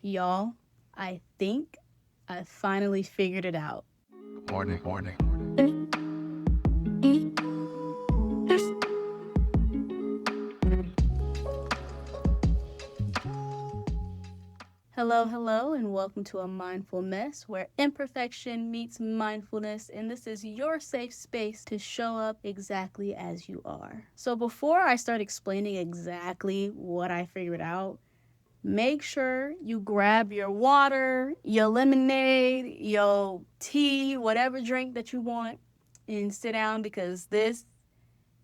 Y'all, I think I finally figured it out. Morning, morning. Hello, hello, and welcome to a mindful mess where imperfection meets mindfulness, and this is your safe space to show up exactly as you are. So, before I start explaining exactly what I figured out, make sure you grab your water, your lemonade, your tea, whatever drink that you want, and sit down because this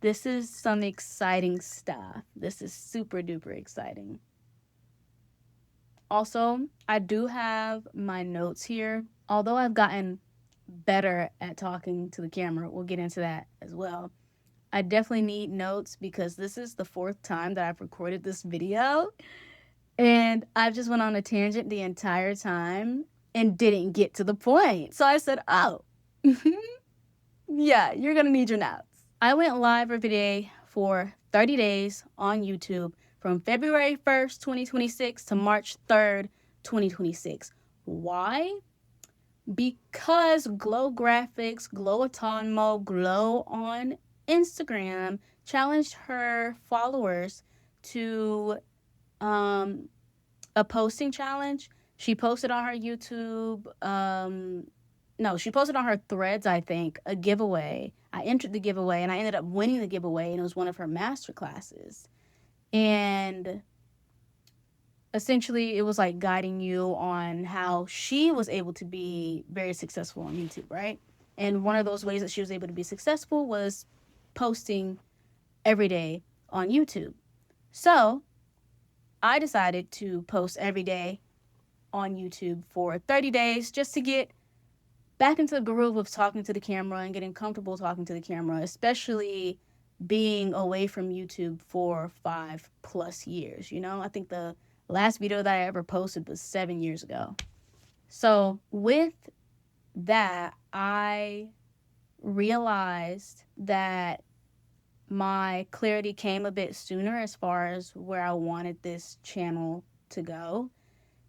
is some exciting stuff. This is super duper exciting. Also, I do have my notes here. Although I've gotten better at talking to the camera, we'll get into that as well. I definitely need notes because this is the fourth time that I've recorded this video and I've just went on a tangent the entire time and didn't get to the point. So I said, oh, yeah, you're going to need your notes. I went live every day for 30 days on YouTube from February 1st, 2026 to March 3rd, 2026. Why? Because Glow Graphics, Glow Autonmo, Glow on Instagram challenged her followers to a posting challenge. She posted on her YouTube, no, she posted on her threads, I think, a giveaway. I entered the giveaway and I ended up winning the giveaway, and it was one of her master classes. And essentially, it was like guiding you on how she was able to be very successful on YouTube, right? And one of those ways that she was able to be successful was posting every day on YouTube. So I decided to post every day on YouTube for 30 days just to get back into the groove of talking to the camera and getting comfortable talking to the camera, especially being away from YouTube for 5+ years. I think the last video that I ever posted was 7 years ago. So with that, I realized that my clarity came a bit sooner as far as where I wanted this channel to go.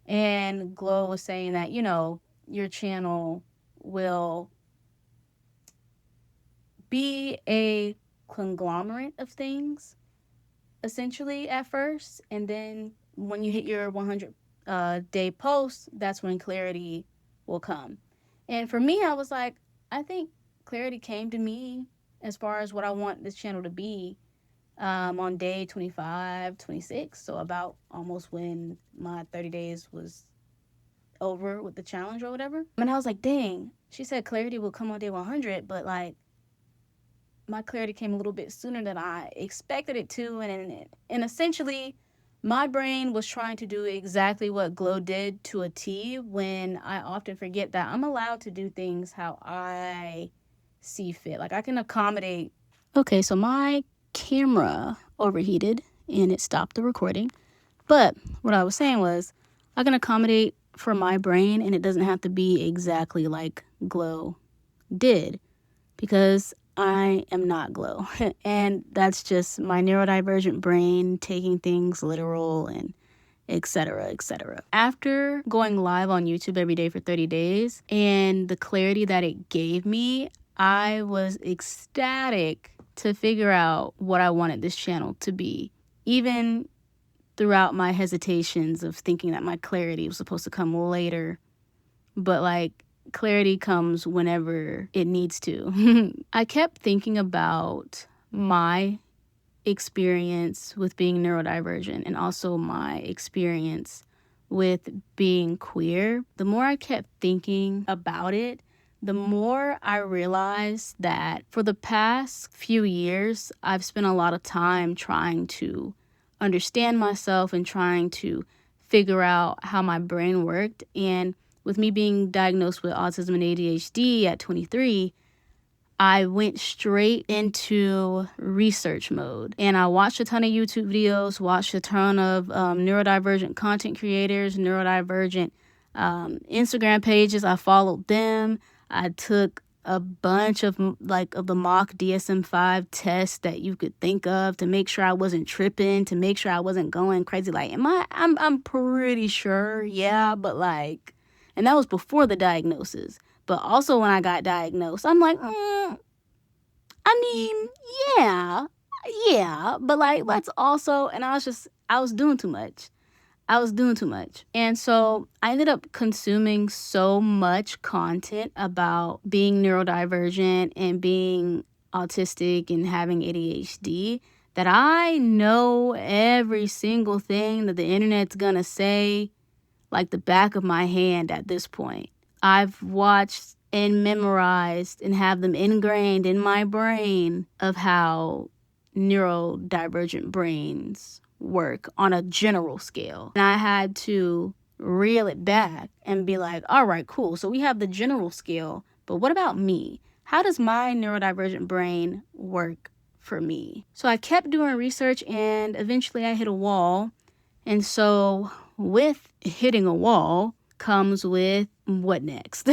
And Glow was saying that, your channel will be a conglomerate of things, essentially, at first. And then when you hit your 100 day post, that's when clarity will come. And for me, I was like, I think clarity came to me as far as what I want this channel to be on day 25, 26. So about almost when my 30 days was over with the challenge or whatever. And I was like, dang, she said clarity will come on day 100, but like my clarity came a little bit sooner than I expected it to. And essentially, my brain was trying to do exactly what Glow did to a T, when I often forget that I'm allowed to do things how I see fit. Like I can accommodate. Okay, so my camera overheated and it stopped the recording. But what I was saying was I can accommodate for my brain, and it doesn't have to be exactly like Glow did, because I am not Glow. And that's just my neurodivergent brain taking things literal and etc., etc. After going live on YouTube every day for 30 days and the clarity that it gave me, I was ecstatic to figure out what I wanted this channel to be. Even throughout my hesitations of thinking that my clarity was supposed to come later, but like clarity comes whenever it needs to. I kept thinking about my experience with being neurodivergent and also my experience with being queer. The more I kept thinking about it, the more I realized that for the past few years, I've spent a lot of time trying to understand myself and trying to figure out how my brain worked. And with me being diagnosed with autism and ADHD at 23, I went straight into research mode. And I watched a ton of YouTube videos, watched a ton of neurodivergent content creators, neurodivergent Instagram pages. I followed them. I took a bunch of the mock DSM-5 tests that you could think of to make sure I wasn't tripping, to make sure I wasn't going crazy. Like, I'm pretty sure, yeah, but like, and that was before the diagnosis. But also when I got diagnosed, I'm like, I mean, yeah, but like, let's also, and I was doing too much. And so I ended up consuming so much content about being neurodivergent and being autistic and having ADHD that I know every single thing that the internet's gonna say like the back of my hand at this point. I've watched and memorized and have them ingrained in my brain of how neurodivergent brains work on a general scale. And I had to reel it back and be like, all right, cool. So we have the general scale, but what about me? How does my neurodivergent brain work for me? So I kept doing research and eventually I hit a wall. And so with hitting a wall comes with what next?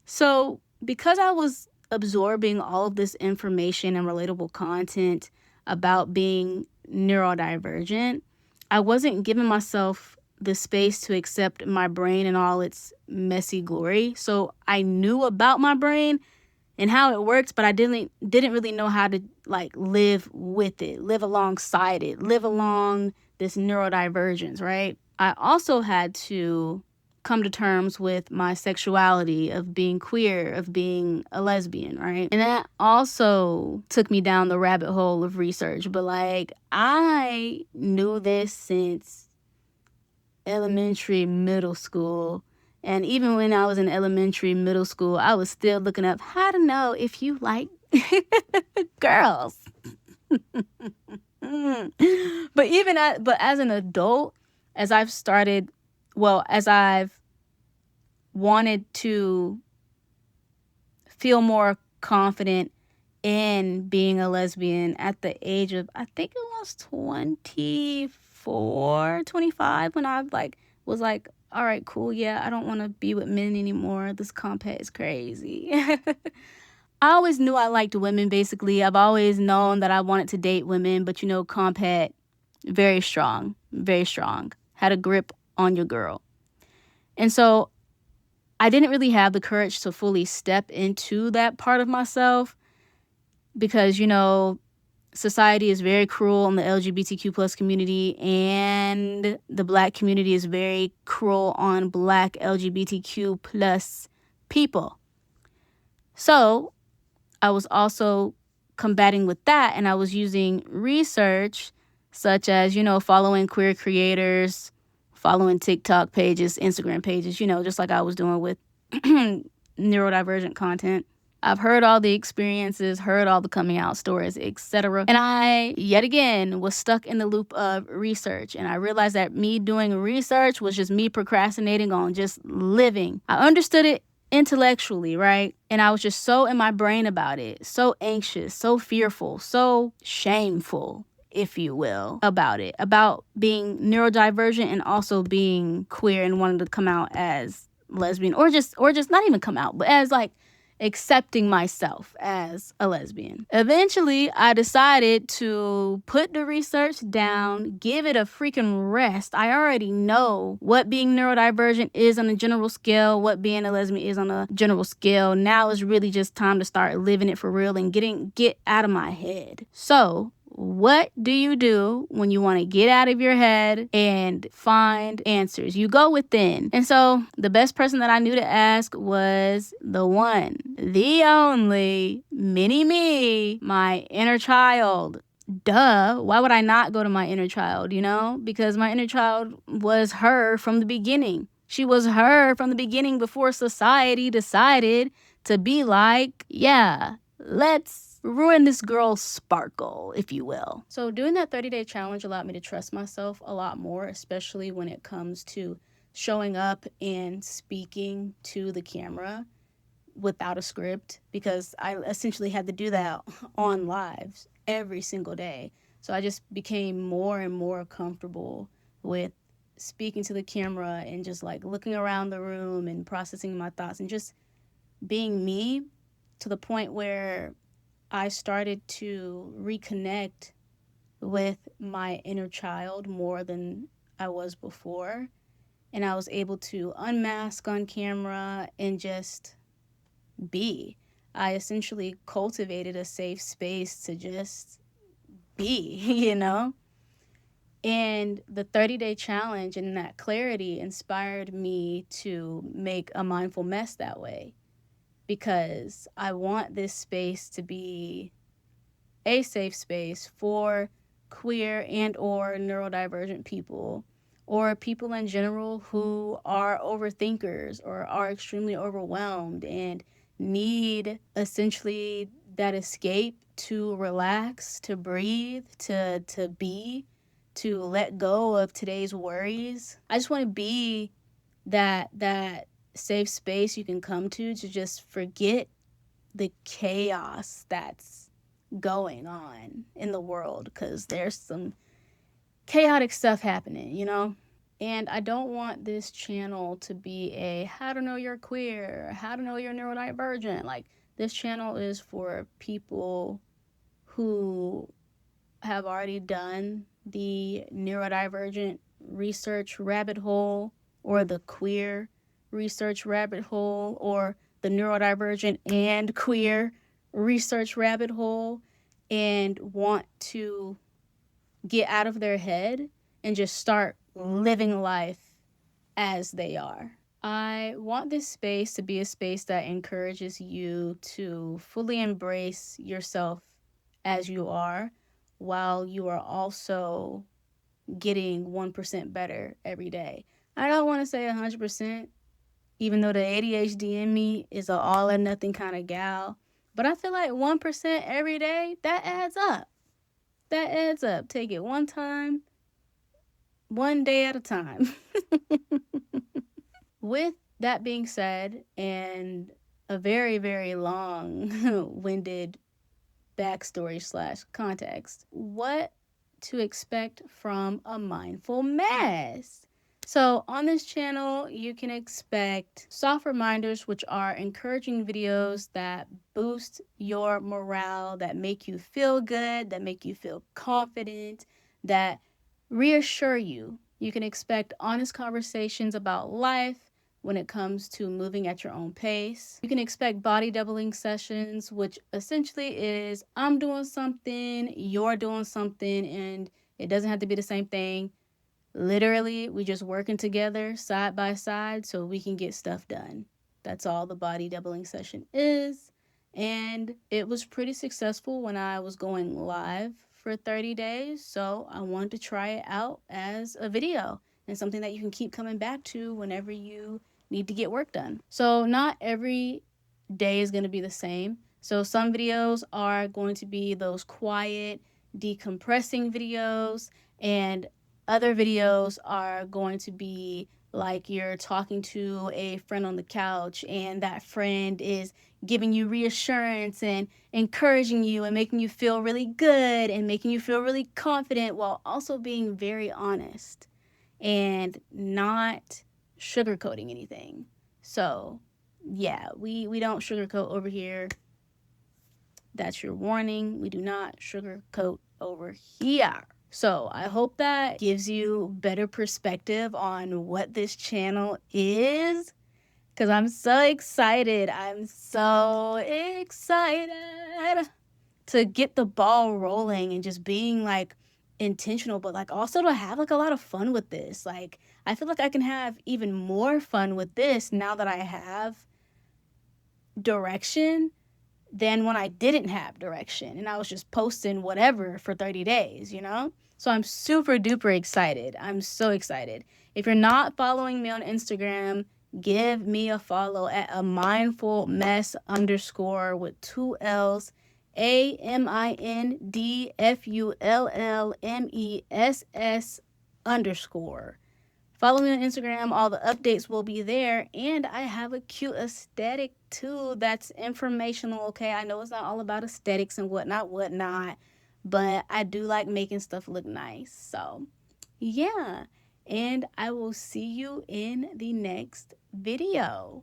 So because I was absorbing all of this information and relatable content about being neurodivergent, I wasn't giving myself the space to accept my brain in all its messy glory. So I knew about my brain and how it works, but I didn't really know how to like live with it, live alongside it, live along this neurodivergence, right? I also had to come to terms with my sexuality, of being queer, of being a lesbian, right? And that also took me down the rabbit hole of research. But like, I knew this since elementary, middle school. And even when I was in elementary, middle school, I was still looking up how to know if you like girls. But as an adult, as I've started, as I've wanted to feel more confident in being a lesbian at the age of, I think it was 24, 25, when I was like, all right, cool, yeah, I don't want to be with men anymore. This compact is crazy. I always knew I liked women, basically. I've always known that I wanted to date women, but compact, very strong, very strong. Had a grip on your girl. And so I didn't really have the courage to fully step into that part of myself because, society is very cruel on the LGBTQ plus community, and the Black community is very cruel on Black LGBTQ plus people. So I was also combating with that, and I was using research such as, following queer creators, following TikTok pages, Instagram pages, just like I was doing with neurodivergent content. I've heard all the experiences, heard all the coming out stories, etc. And I, yet again, was stuck in the loop of research. And I realized that me doing research was just me procrastinating on just living. I understood it intellectually, right? And I was just so in my brain about it, so anxious, so fearful, so shameful, if you will, about it, about being neurodivergent and also being queer and wanting to come out as lesbian, or just not even come out, but as like accepting myself as a lesbian. Eventually, I decided to put the research down, give it a freaking rest. I already know what being neurodivergent is on a general scale, what being a lesbian is on a general scale. Now is really just time to start living it for real and get out of my head. So, what do you do when you want to get out of your head and find answers? You go within. And so the best person that I knew to ask was the one, the only, mini me, my inner child. Duh. Why would I not go to my inner child, Because my inner child was her from the beginning. She was her from the beginning before society decided to be like, yeah, let's ruin this girl's sparkle, if you will. So doing that 30-day challenge allowed me to trust myself a lot more, especially when it comes to showing up and speaking to the camera without a script, because I essentially had to do that on lives every single day. So I just became more and more comfortable with speaking to the camera and just like looking around the room and processing my thoughts and just being me to the point where I started to reconnect with my inner child more than I was before. And I was able to unmask on camera and just be. I essentially cultivated a safe space to just be, you know? And the 30-day challenge and that clarity inspired me to make a mindful mess that way because I want this space to be a safe space for queer and or neurodivergent people or people in general who are overthinkers or are extremely overwhelmed and need essentially that escape to relax, to breathe, to be, to let go of today's worries. I just want to be that safe space you can come to just forget the chaos that's going on in the world because there's some chaotic stuff happening, you know? And I don't want this channel to be a how to know you're queer, how to know you're neurodivergent. Like, this channel is for people who have already done the neurodivergent research rabbit hole or the queer research rabbit hole or the neurodivergent and queer research rabbit hole and want to get out of their head and just start living life as they are. I want this space to be a space that encourages you to fully embrace yourself as you are while you are also getting 1% better every day. I don't want to say 100%, even though the ADHD in me is an all or nothing kind of gal. But I feel like 1% every day, that adds up. That adds up. Take it one time, one day at a time. With that being said, and a very, very long winded backstory slash context, what to expect from a mindful mess. So on this channel, you can expect soft reminders, which are encouraging videos that boost your morale, that make you feel good, that make you feel confident, that reassure you. You can expect honest conversations about life, when it comes to moving at your own pace. You can expect body doubling sessions, which essentially is I'm doing something, you're doing something, and it doesn't have to be the same thing. Literally, we just working together side by side so we can get stuff done. That's all the body doubling session is. And it was pretty successful when I was going live for 30 days. So I wanted to try it out as a video and something that you can keep coming back to whenever you need to get work done. So not every day is going to be the same. So some videos are going to be those quiet, decompressing videos, and other videos are going to be like you're talking to a friend on the couch and that friend is giving you reassurance and encouraging you and making you feel really good and making you feel really confident while also being very honest and not sugarcoating anything. So, yeah, we don't sugarcoat over here. That's your warning. We do not sugarcoat over here. So I hope that gives you better perspective on what this channel is. Because I'm so excited. I'm so excited to get the ball rolling and just being like intentional, but like also to have like a lot of fun with this. Like, I feel like I can have even more fun with this now that I have direction than when I didn't have direction and I was just posting whatever for 30 days, you know? So I'm super duper excited. I'm so excited. If you're not following me on Instagram, give me a follow at a mindful mess underscore with 2 L's, AMINDFULLMESS underscore. Follow me on Instagram. All the updates will be there. And I have a cute aesthetic too that's informational, okay? I know it's not all about aesthetics and whatnot. But I do like making stuff look nice. So, yeah. And I will see you in the next video.